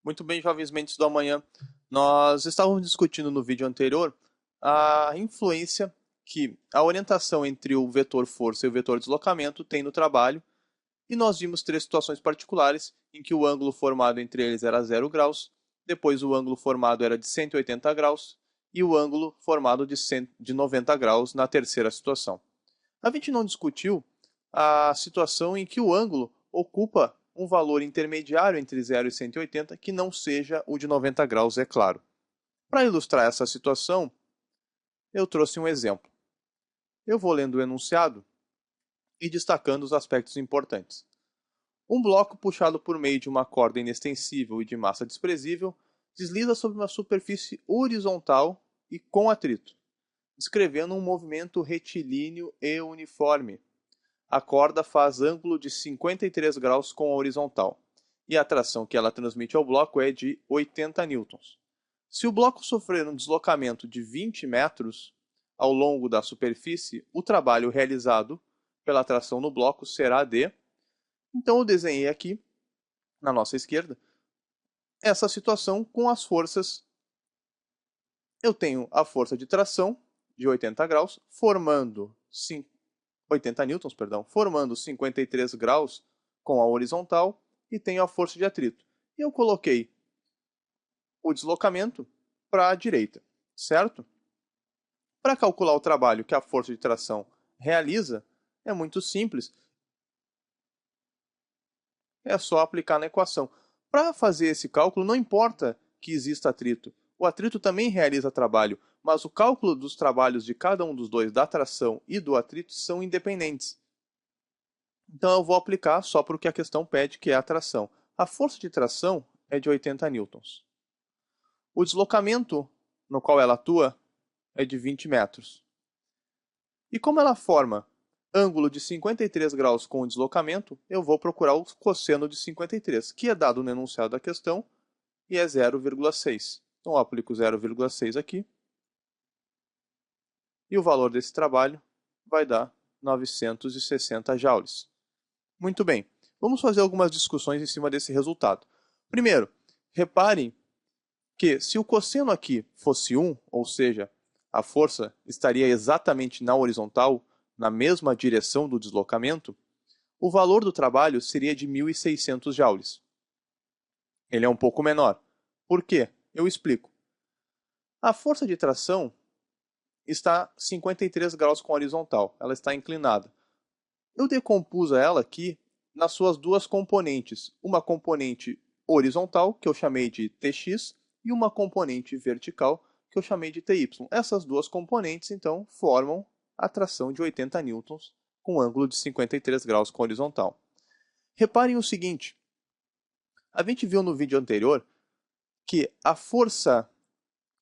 Muito bem, jovens mentes do amanhã. Nós estávamos discutindo no vídeo anterior a influência que a orientação entre o vetor força e o vetor deslocamento tem no trabalho, e nós vimos três situações particulares em que o ângulo formado entre eles era 0 graus, depois o ângulo formado era de 180 graus e o ângulo formado de 90 graus na terceira situação. A gente não discutiu a situação em que o ângulo ocupa um valor intermediário entre 0 e 180 que não seja o de 90 graus, é claro. Para ilustrar essa situação, eu trouxe um exemplo. Eu vou lendo o enunciado e destacando os aspectos importantes. Um bloco puxado por meio de uma corda inextensível e de massa desprezível desliza sobre uma superfície horizontal e com atrito, descrevendo um movimento retilíneo e uniforme. A corda faz ângulo de 53 graus com a horizontal, e a tração que ela transmite ao bloco é de 80 newtons. Se o bloco sofrer um deslocamento de 20 metros ao longo da superfície, o trabalho realizado pela tração no bloco será de... Então eu desenhei aqui, na nossa esquerda, essa situação com as forças. Eu tenho a força de tração de 80 graus, formando 80 newtons, perdão, formando 53 graus com a horizontal e tenho a força de atrito. E eu coloquei o deslocamento para a direita, certo? Para calcular o trabalho que a força de tração realiza, é muito simples. É só aplicar na equação. Para fazer esse cálculo, não importa que exista atrito. O atrito também realiza trabalho, mas o cálculo dos trabalhos de cada um dos dois, da tração e do atrito, são independentes. Então eu vou aplicar só para o que a questão pede, que é a tração. A força de tração é de 80 newtons. O deslocamento no qual ela atua é de 20 metros. E como ela forma ângulo de 53 graus com o deslocamento, eu vou procurar o cosseno de 53, que é dado no enunciado da questão, e é 0,6. Então eu aplico 0,6 aqui, e o valor desse trabalho vai dar 960 joules. Muito bem, vamos fazer algumas discussões em cima desse resultado. Primeiro, reparem que se o cosseno aqui fosse 1, ou seja, a força estaria exatamente na horizontal, na mesma direção do deslocamento, o valor do trabalho seria de 1.600 joules. Ele é um pouco menor. Por quê? Eu explico. A força de tração está 53 graus com a horizontal, ela está inclinada. Eu decompus ela aqui nas suas duas componentes. Uma componente horizontal, que eu chamei de Tx, e uma componente vertical, que eu chamei de Ty. Essas duas componentes, então, formam a tração de 80 newtons com ângulo de 53 graus com a horizontal. Reparem o seguinte, a gente viu no vídeo anterior que a força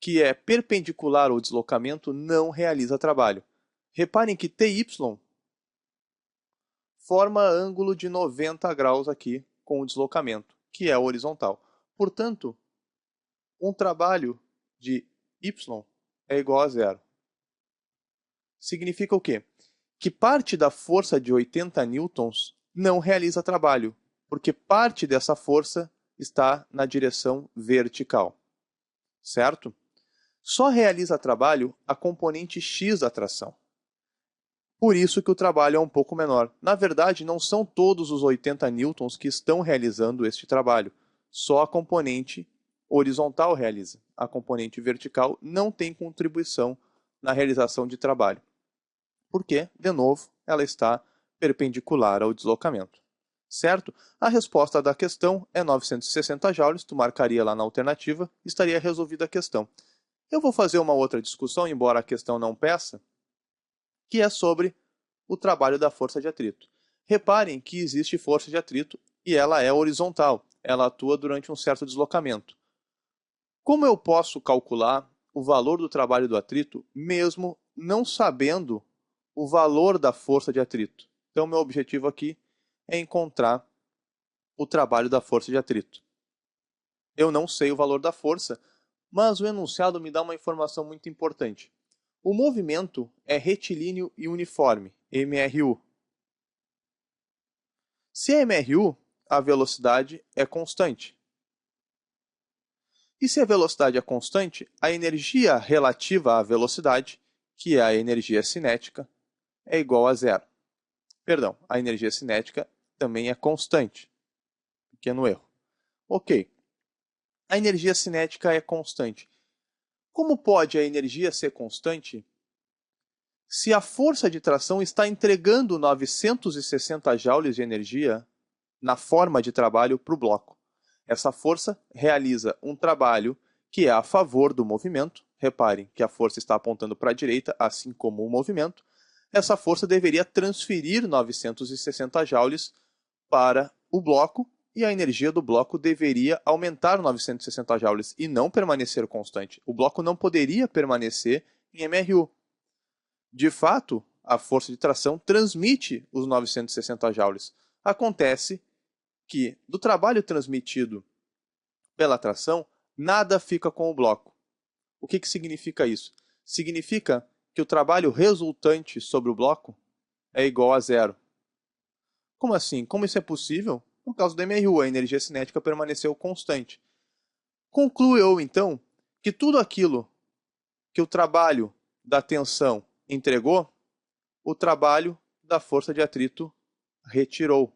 que é perpendicular ao deslocamento não realiza trabalho. Reparem que Ty forma ângulo de 90 graus aqui com o deslocamento, que é horizontal. Portanto, um trabalho de y é igual a zero. Significa o quê? Que parte da força de 80 newtons não realiza trabalho, porque parte dessa força está na direção vertical. Certo? Só realiza trabalho a componente x da tração. Por isso que o trabalho é um pouco menor. Na verdade, não são todos os 80 newtons que estão realizando este trabalho. Só a componente horizontal realiza. A componente vertical não tem contribuição na realização de trabalho. Porque, de novo, ela está perpendicular ao deslocamento. Certo? A resposta da questão é 960 joules, tu marcaria lá na alternativa, estaria resolvida a questão. Eu vou fazer uma outra discussão, embora a questão não peça, que é sobre o trabalho da força de atrito. Reparem que existe força de atrito e ela é horizontal, ela atua durante um certo deslocamento. Como eu posso calcular o valor do trabalho do atrito, mesmo não sabendo o valor da força de atrito? Então, meu objetivo aqui é encontrar o trabalho da força de atrito. Eu não sei o valor da força, mas o enunciado me dá uma informação muito importante. O movimento é retilíneo e uniforme, MRU. Se é MRU, a velocidade é constante. E se a velocidade é constante, a energia relativa à velocidade, que é a energia cinética, é igual a zero. Perdão, a energia cinética também é constante. Pequeno erro. Ok. A energia cinética é constante. Como pode a energia ser constante se a força de tração está entregando 960 joules de energia na forma de trabalho para o bloco? Essa força realiza um trabalho que é a favor do movimento. Reparem que a força está apontando para a direita, assim como o movimento. Essa força deveria transferir 960 joules para o bloco e a energia do bloco deveria aumentar 960 joules e não permanecer constante. O bloco não poderia permanecer em MRU. De fato, a força de tração transmite os 960 joules. Acontece que, do trabalho transmitido pela tração, nada fica com o bloco. O que significa isso? Significa que o trabalho resultante sobre o bloco é igual a zero. Como assim? Como isso é possível? Por causa do MRU, a energia cinética permaneceu constante. Concluo eu, então, que tudo aquilo que o trabalho da tensão entregou, o trabalho da força de atrito retirou.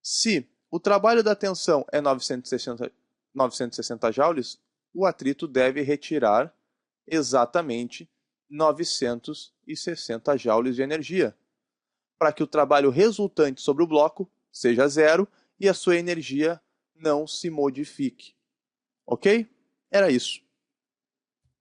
Se o trabalho da tensão é 960 joules, o atrito deve retirar exatamente 960 joules de energia, para que o trabalho resultante sobre o bloco seja zero e a sua energia não se modifique. Ok? Era isso.